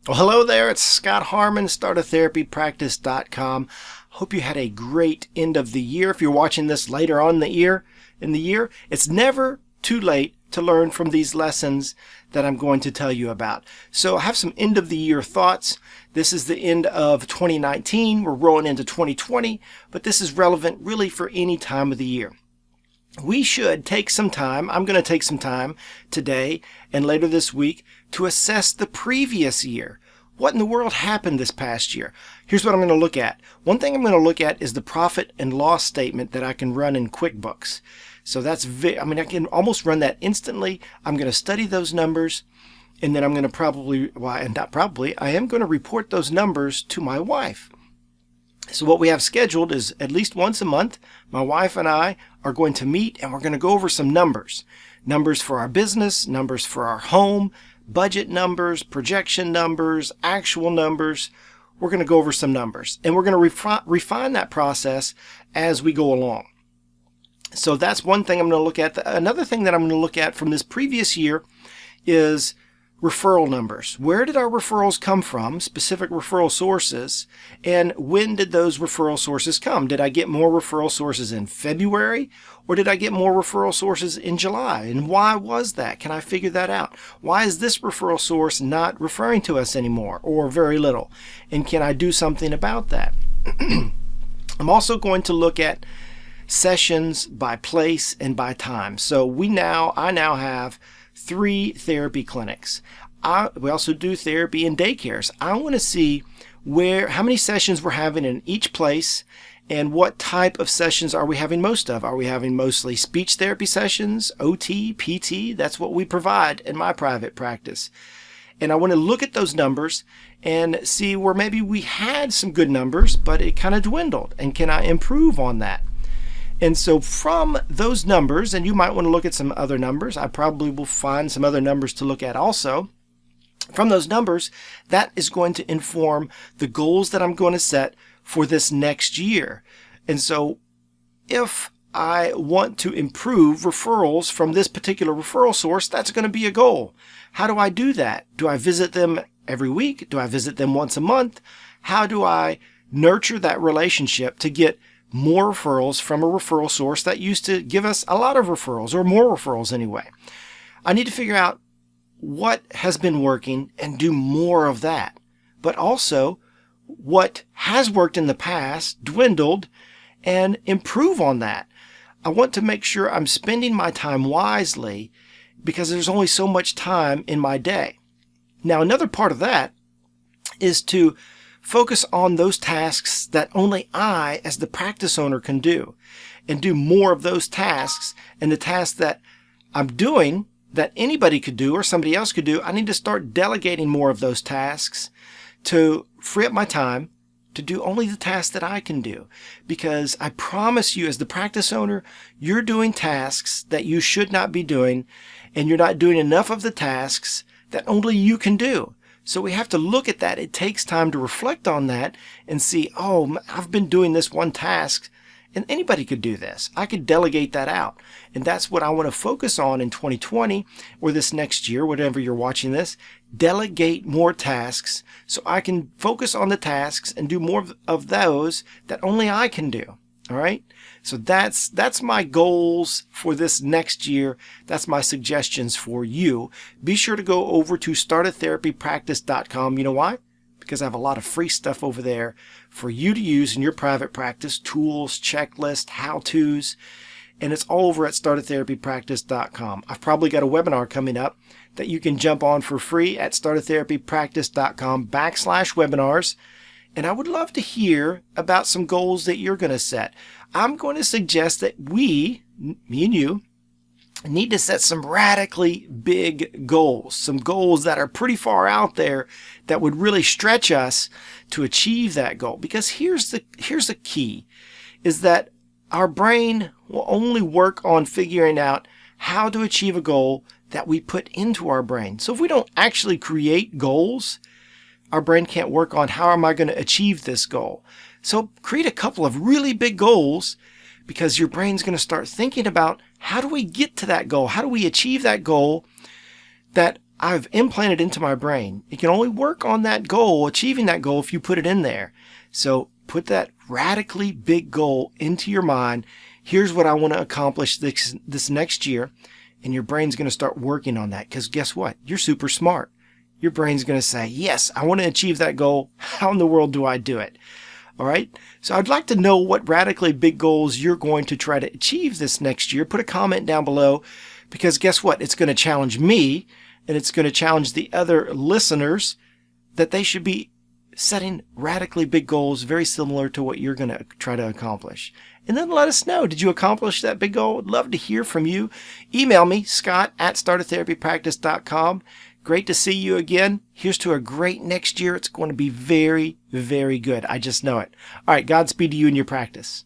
Well, hello there. It's Scott Harmon, startatherapypractice.com. Hope you had a great end of the year. If you're watching this later on in the year, it's never too late to learn from these lessons that I'm going to tell you about. So I have some end of the year thoughts. This is the end of 2019. We're rolling into 2020, but this is relevant really for any time of the year. We should take some time, I'm going to take some time today and later this week to assess the previous year. What in the world happened this past year? Here's what I'm going to look at. One thing I'm going to look at is the profit and loss statement that I can run in QuickBooks. So that's, I can almost run that instantly. I'm going to study those numbers, and then I'm going to I am going to report those numbers to my wife. So what we have scheduled is at least once a month, my wife and I are going to meet and we're going to go over some numbers. Numbers for our business, numbers for our home, budget numbers, projection numbers, actual numbers. We're going to go over some numbers and we're going to refine that process as we go along. So that's one thing I'm going to look at. Another thing that I'm going to look at from this previous year is referral numbers. Where did our referrals come from, specific referral sources, and when did those referral sources come? Did I get more referral sources in February, or did I get more referral sources in July? And why was that? Can I figure that out? Why is this referral source not referring to us anymore, or very little? And can I do something about that? I'm also going to look at sessions by place and by time. So I now have 3 therapy clinics. We also do therapy in daycares. I want to see how many sessions we're having in each place and what type of sessions are we having most of. Are we having mostly speech therapy sessions, OT, PT? That's what we provide in my private practice. And I want to look at those numbers and see where maybe we had some good numbers, but it kind of dwindled. And can I improve on that? And so from those numbers, and you might want to look at some other numbers, I probably will find some other numbers to look at also. From those numbers, that is going to inform the goals that I'm going to set for this next year. And so if I want to improve referrals from this particular referral source, that's going to be a goal. How do I do that? Do I visit them every week? Do I visit them once a month? How do I nurture that relationship to get more referrals from a referral source that used to give us a lot of referrals, or more referrals anyway? I need to figure out what has been working and do more of that. But also what has worked in the past, dwindled, and improve on that. I want to make sure I'm spending my time wisely because there's only so much time in my day. Now, another part of that is to focus on those tasks that only I, as the practice owner, can do, and do more of those tasks. And the tasks that I'm doing that anybody could do or somebody else could do, I need to start delegating more of those tasks to free up my time to do only the tasks that I can do. Because I promise you, as the practice owner, you're doing tasks that you should not be doing, and you're not doing enough of the tasks that only you can do. So we have to look at that. It takes time to reflect on that and see, oh, I've been doing this one task, and anybody could do this. I could delegate that out. And that's what I want to focus on in 2020 or this next year, whatever you're watching this. Delegate more tasks so I can focus on the tasks and do more of those that only I can do. All right. So that's my goals for this next year. That's my suggestions for you. Be sure to go over to startatherapypractice.com. You know why? Because I have a lot of free stuff over there for you to use in your private practice, tools, checklists, how-tos, and it's all over at startatherapypractice.com. I've probably got a webinar coming up that you can jump on for free at startatherapypractice.com/webinars. And I would love to hear about some goals that you're going to set. I'm going to suggest that me and you, need to set some radically big goals, some goals that are pretty far out there that would really stretch us to achieve that goal. Because here's the key, is that our brain will only work on figuring out how to achieve a goal that we put into our brain. So if we don't actually create goals, our brain can't work on how am I going to achieve this goal. So create a couple of really big goals, because your brain's going to start thinking about how do we get to that goal? How do we achieve that goal that I've implanted into my brain. It can only work on that goal, achieving that goal, if you put it in there. So put that radically big goal into your mind. Here's what I want to accomplish this next year. And your brain's going to start working on that, because guess what? You're super smart. Your brain's going to say, yes, I want to achieve that goal. How in the world do I do it? All right. So I'd like to know what radically big goals you're going to try to achieve this next year. Put a comment down below, because guess what? It's going to challenge me, and it's going to challenge the other listeners that they should be setting radically big goals very similar to what you're going to try to accomplish. And then let us know, did you accomplish that big goal? I'd love to hear from you. Email me, scott@startatherapypractice.com. Great to see you again. Here's to a great next year. It's going to be very, very good. I just know it. All right, Godspeed to you in your practice.